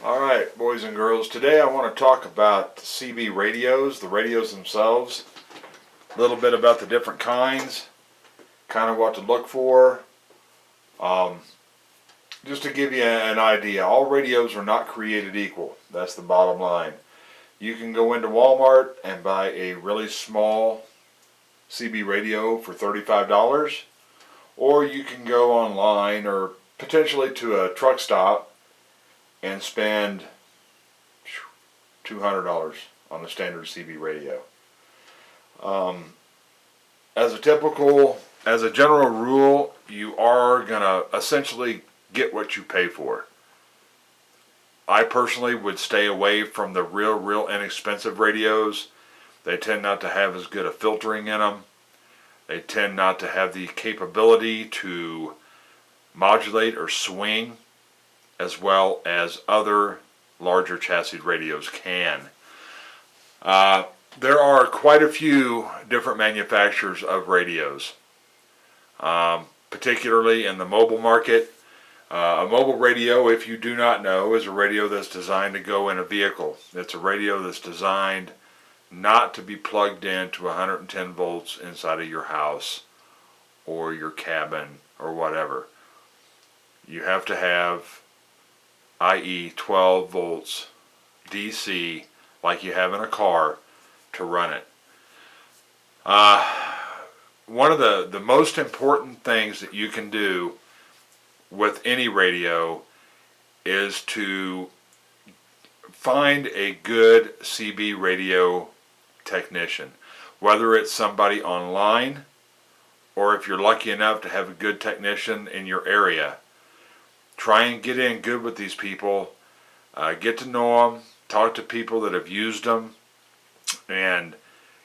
Alright, boys and girls, today I want to talk about CB radios, the radios themselves, a little bit about the different kinds, kind of what to look for. Just to give you an idea, all radios are not created equal. That's the bottom line. You can go into Walmart and buy a really small CB radio for $35, or you can go online or potentially to a truck stop and spend $200 on a standard CB radio. As a general rule, you are gonna essentially get what you pay for. I personally would stay away from the real inexpensive radios. They tend not to have as good a filtering in them. They tend not to have the capability to modulate or swing as well as other larger chassis radios can. There are quite a few different manufacturers of radios, particularly in the mobile market. A mobile radio, if you do not know, is a radio that's designed to go in a vehicle. It's a radio that's designed not to be plugged into 110 volts inside of your house or your cabin or whatever. You have to have, i.e., 12 volts DC, like you have in a car, to run it. One of the most important things that you can do with any radio is to find a good CB radio technician, whether it's somebody online or if you're lucky enough to have a good technician in your area. Try and get in good with these people, get to know them, talk to people that have used them, and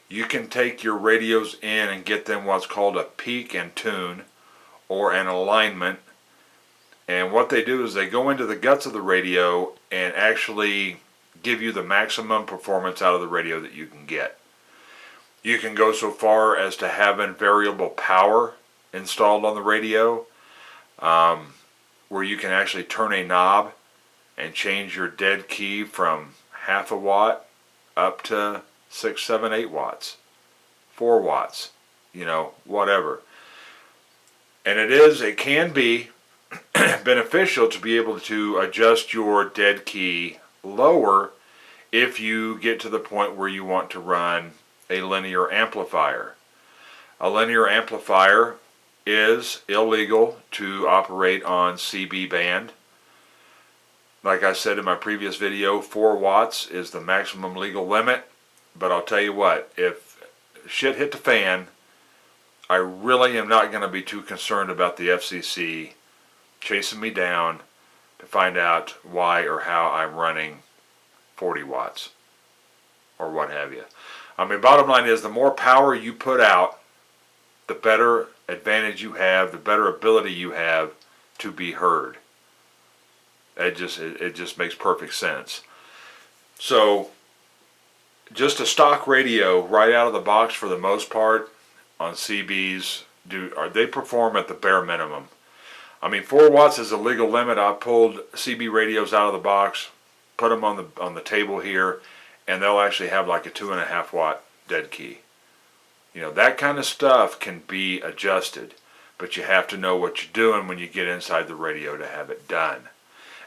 you can take your radios in and get them what's called a peak and tune or an alignment. And what they do is they go into the guts of the radio and actually give you the maximum performance out of the radio that you can get. You can go so far as to having variable power installed on the radio, where you can actually turn a knob and change your dead key from half a watt up to 6, 7, 8 watts, 4 watts, whatever. And it can be beneficial to be able to adjust your dead key lower if you get to the point where you want to run a linear amplifier. A linear amplifier is illegal to operate on CB band. Like I said in my previous video, 4 watts is the maximum legal limit. But I'll tell you what, if shit hit the fan, I really am not going to be too concerned about the FCC chasing me down to find out why or how I'm running 40 watts or what have you. I mean, bottom line is, the more power you put out, the better advantage you have, the better ability you have to be heard. It just makes perfect sense. So, just a stock radio right out of the box for the most part on CBs, they perform at the bare minimum. I mean, 4 watts is a legal limit. I pulled CB radios out of the box, put them on the table here, and they'll actually have like a 2.5 watt dead key. That kind of stuff can be adjusted, but you have to know what you're doing when you get inside the radio to have it done.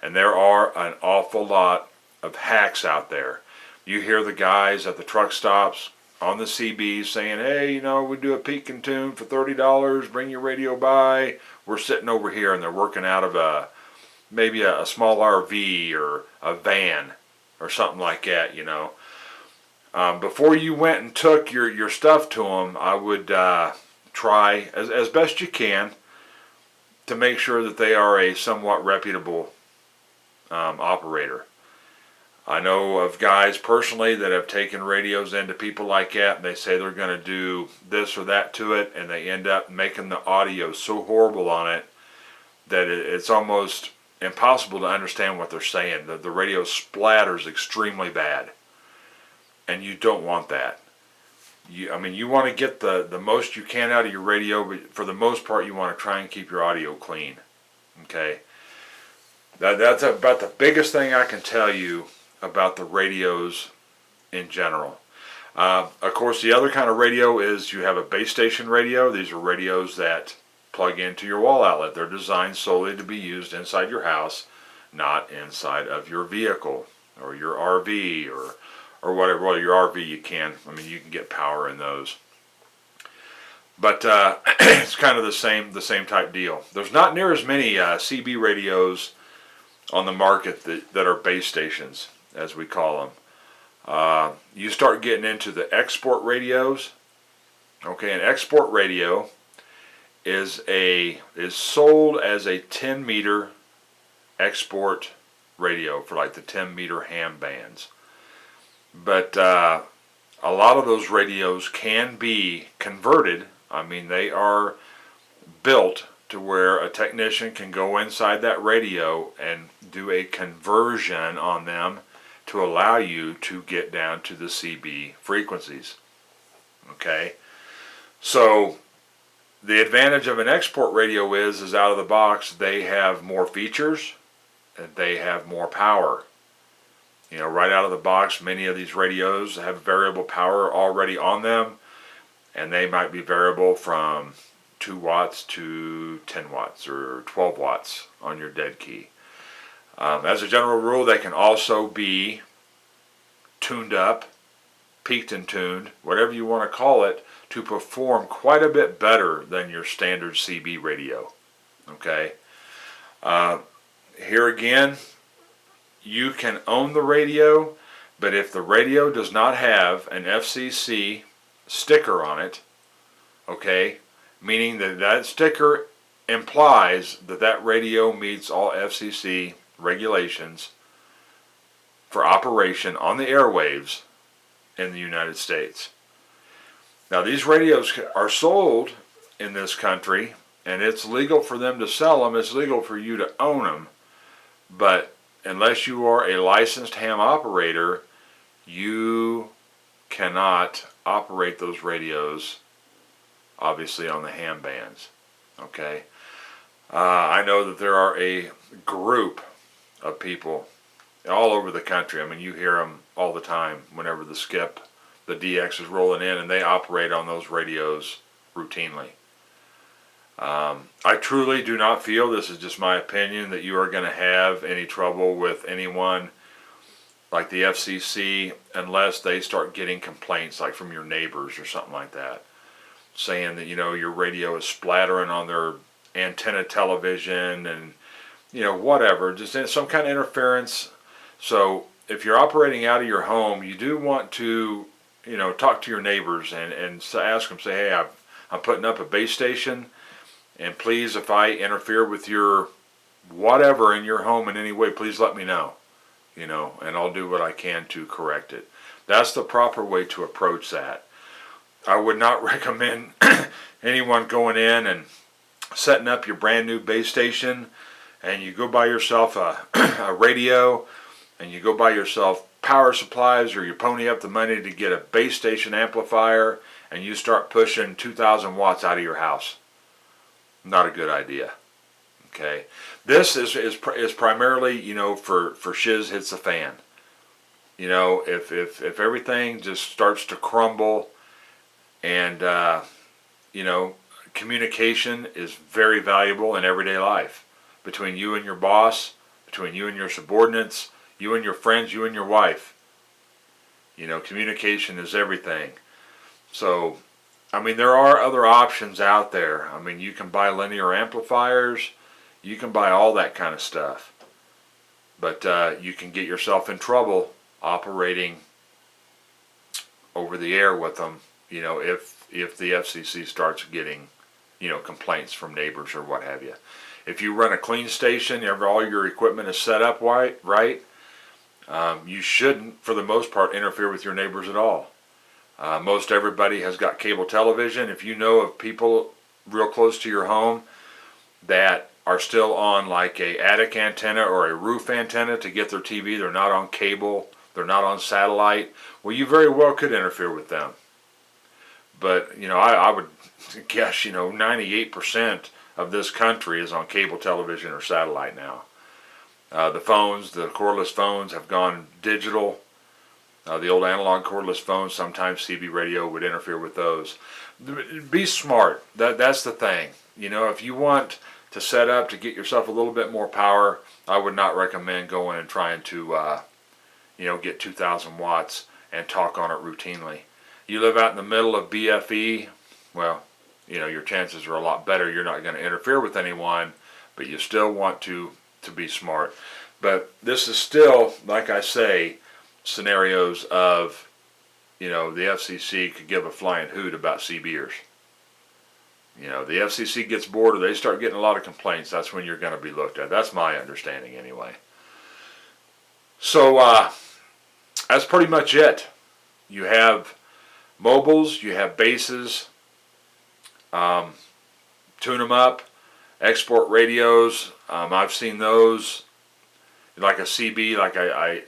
And there are an awful lot of hacks out there. You hear the guys at the truck stops on the CBs saying, hey, we do a peak and tune for $30, bring your radio by. We're sitting over here, and they're working out of maybe a small RV or a van or something like that, Before you went and took your stuff to them, I would try as best you can to make sure that they are a somewhat reputable operator. I know of guys personally that have taken radios into people like that, and they say they're going to do this or that to it, and they end up making the audio so horrible on it that it's almost impossible to understand what they're saying. The radio splatters extremely bad, and you don't want that. You want to get the most you can out of your radio, but for the most part you want to try and keep your audio clean. Okay. That's about the biggest thing I can tell you about the radios in general. Of course, the other kind of radio is you have a base station radio. These are radios that plug into your wall outlet. They're designed solely to be used inside your house, not inside of your vehicle or your RV or whatever. Well, your RV you can. I mean, you can get power in those. But it's kind of the same type deal. There's not near as many CB radios on the market that are base stations, as we call them. You start getting into the export radios. Okay, an export radio is sold as a 10-meter export radio for like the 10-meter ham bands. But a lot of those radios can be converted. I mean, they are built to where a technician can go inside that radio and do a conversion on them to allow you to get down to the CB frequencies. Okay, so the advantage of an export radio is out of the box they have more features and they have more power. You know, right out of the box, many of these radios have variable power already on them, and they might be variable from 2 watts to 10 watts or 12 watts on your dead key. As a general rule, they can also be tuned up, peaked and tuned, whatever you want to call it, to perform quite a bit better than your standard CB radio. Okay? Here again, you can own the radio, but if the radio does not have an FCC sticker on it, okay, meaning that sticker implies that radio meets all FCC regulations for operation on the airwaves in the United States. Now, these radios are sold in this country, and it's legal for them to sell them. It's legal for you to own them, but unless you are a licensed ham operator, you cannot operate those radios, obviously, on the ham bands. Okay? I know that there are a group of people all over the country. I mean, you hear them all the time whenever the skip, the DX is rolling in, and they operate on those radios routinely. I truly do not feel, this is just my opinion, that you are going to have any trouble with anyone like the FCC unless they start getting complaints like from your neighbors or something like that, saying that, you know, your radio is splattering on their antenna television and, you know, whatever, just some kind of interference. So if you're operating out of your home, you do want to, you know, talk to your neighbors and ask them, say, hey, I'm putting up a base station, and please, if I interfere with your whatever in your home in any way, please let me know, you know, and I'll do what I can to correct it. That's the proper way to approach that. I would not recommend anyone going in and setting up your brand new base station, and you go buy yourself a radio, and you go buy yourself power supplies, or you pony up the money to get a base station amplifier, and you start pushing 2,000 watts out of your house. Not a good idea. Okay, this is primarily, you know, for shiz hits the fan. You know, if everything just starts to crumble, and you know, communication is very valuable in everyday life between you and your boss, between you and your subordinates, you and your friends, you and your wife. You know, communication is everything. So, I mean, there are other options out there. I mean, you can buy linear amplifiers, you can buy all that kind of stuff. But you can get yourself in trouble operating over the air with them, you know, if the FCC starts getting, you know, complaints from neighbors or what have you. If you run a clean station, all your equipment is set up right, you shouldn't, for the most part, interfere with your neighbors at all. Most everybody has got cable television. If you know of people real close to your home that are still on like a attic antenna or a roof antenna to get their TV, they're not on cable, they're not on satellite, well, you very well could interfere with them. But, you know, I would guess, you know, 98% of this country is on cable television or satellite now. The phones, the cordless phones have gone digital. The old analog cordless phones, sometimes CB radio would interfere with those. Be smart. That's the thing. You know, if you want to set up to get yourself a little bit more power, I would not recommend going and trying to, get 2,000 watts and talk on it routinely. You live out in the middle of BFE, well, your chances are a lot better. You're not going to interfere with anyone, but you still want to be smart. But this is still, like I say, scenarios of, the FCC could give a flying hoot about CBers. The FCC gets bored or they start getting a lot of complaints, that's when you're going to be looked at. That's my understanding anyway. So that's pretty much it. You have mobiles, you have bases, tune them up, export radios. I've seen those, like a CB, like I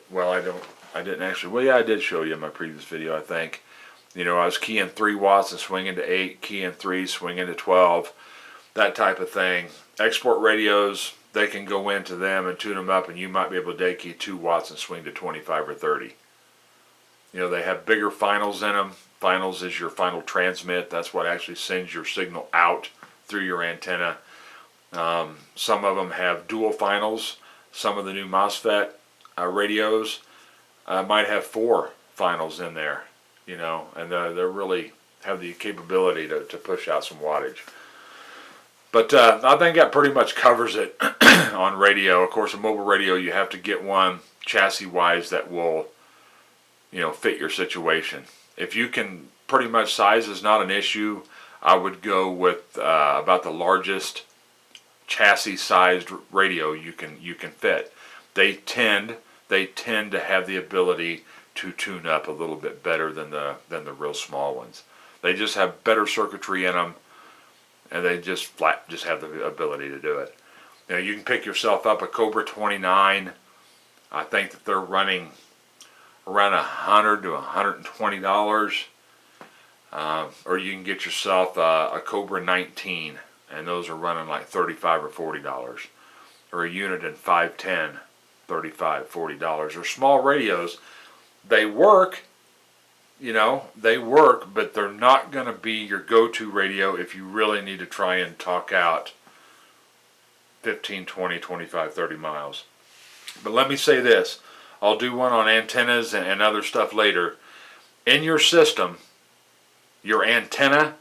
didn't actually, well yeah, I did show you in my previous video, I think. I was keying 3 watts and swinging to 8, keying 3, swinging to 12, that type of thing. Export radios, they can go into them and tune them up, and you might be able to day key 2 watts and swing to 25 or 30. They have bigger finals in them. Finals is your final transmit. That's what actually sends your signal out through your antenna. Some of them have dual finals. Some of the new MOSFET radios might have 4 finals in there, and they really have the capability to push out some wattage. But I think that pretty much covers it on radio. Of course, a mobile radio, you have to get one chassis-wise that will, fit your situation. If you can, pretty much size is not an issue. I would go with about the largest chassis-sized radio you can fit. They tend to have the ability to tune up a little bit better than the real small ones. They just have better circuitry in them, and they just have the ability to do it. You can pick yourself up a Cobra 29. I think that they're running around $100 to $120, or you can get yourself a Cobra 19, and those are running like $35 or $40, or a unit in 510, $35, $40. Or small radios, they work, but they're not going to be your go-to radio if you really need to try and talk out 15, 20, 25, 30 miles. But let me say this. I'll do one on antennas and other stuff later. In your system, your antenna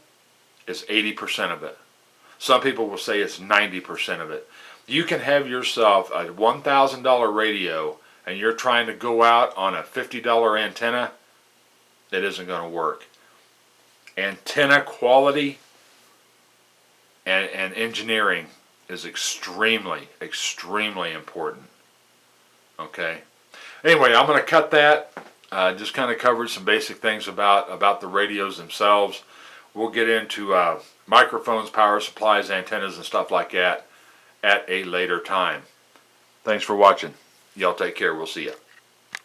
is 80% of it. Some people will say it's 90% of it. You can have yourself a $1,000 radio and you're trying to go out on a $50 antenna, it isn't going to work. Antenna quality and engineering is extremely, extremely important. Okay. Anyway, I'm going to cut that. Just kind of covered some basic things about the radios themselves. We'll get into microphones, power supplies, antennas, and stuff like that at a later time. Thanks for watching. Y'all take care. We'll see you.